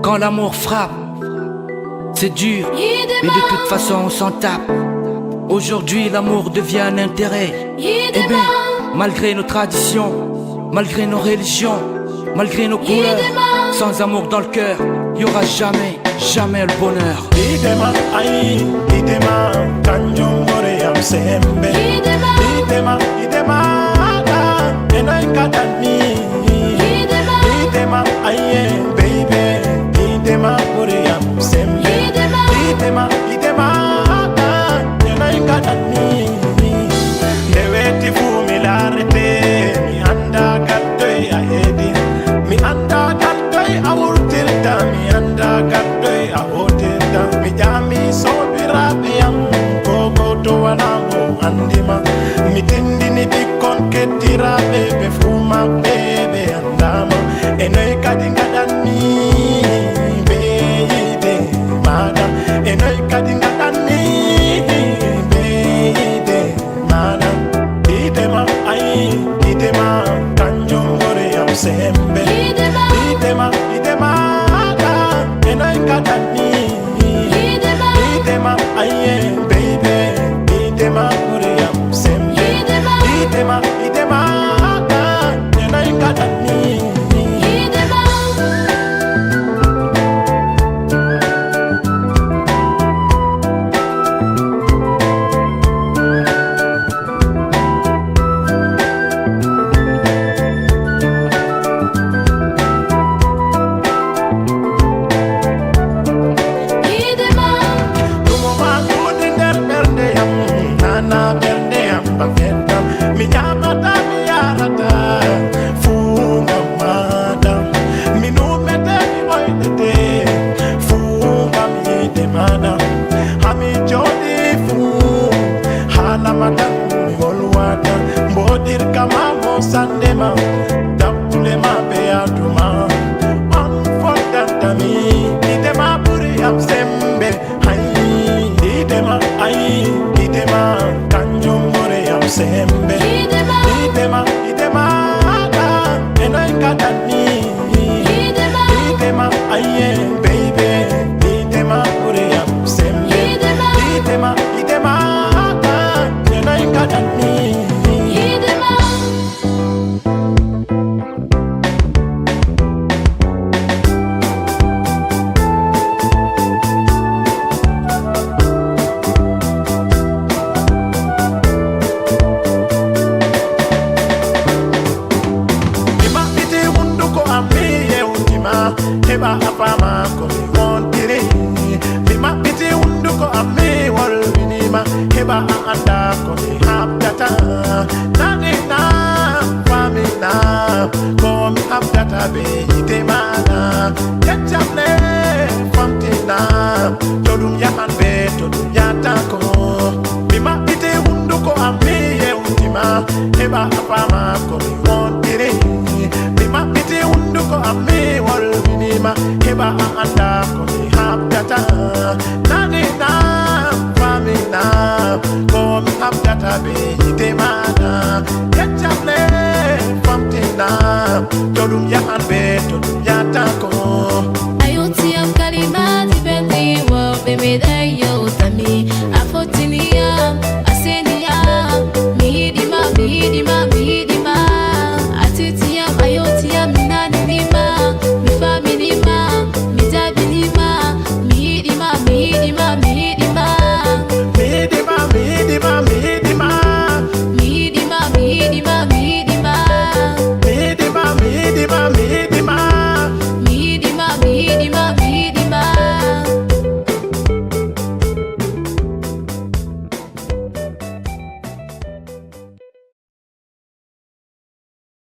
Quand l'amour frappe, c'est dur, mais de toute façon on s'en tape. Aujourd'hui l'amour devient un intérêt. Eh bien, malgré nos traditions, malgré nos religions, malgré nos couleurs, sans amour dans le cœur, y aura jamais, jamais le bonheur. Idema ai, idema kanjum goreyam sembe. Idema, idema ada, enai kadani. Idema aye, baby. Idema goreyam sembe. Idema, idema ada, enai kadani. Deweti fu milarete, mi anda katoi aedi, mi anda katoi awurtilda, mi anda katoi awotilda, mi jami sobirabe yam, gogo to wanango andima, mi tindini dikon ketirabe be fuma bebe andama, enoi kadinga dani, beide mada, enoi kadinga dani, beide mada. Idema ai, idema kanjum goreyam sembe. Idema, idema ada, enai kadani. Idema aye, baby. Idema goreyam sembe. Idema, idema ada, enai kadani. Mi nyamata mi yarata, funga madam. Mi numete mi oidete, funga mi demana. Hami jodi fu, hala madam mi golwada. Mbodir kama mo sandema, tapule ma beatuma. Unforgettable me, idema buri am sembe. Hai, idema ai, idema kanjum am sembe. Idema, idema ada, enai kadani. Idema aye, baby. Idema goreyam sembe. Idema, idema ada, enai kadani. Heba afama ko mi wontire, bima piti unduko ame wal minima. Heba anda ko mi habdata, nani na famina ko mi habdata be itemana. Kechamne famtina, todum yahan be todum yatako. Bima piti unduko ame ultima. Heba afama ko mi wontire, bima piti unduko ame wal minima. Heba anda ko mi habdata, nani na famina ko mi habdata be itemana. Kechamne famtina, todum yahan be todum yatako.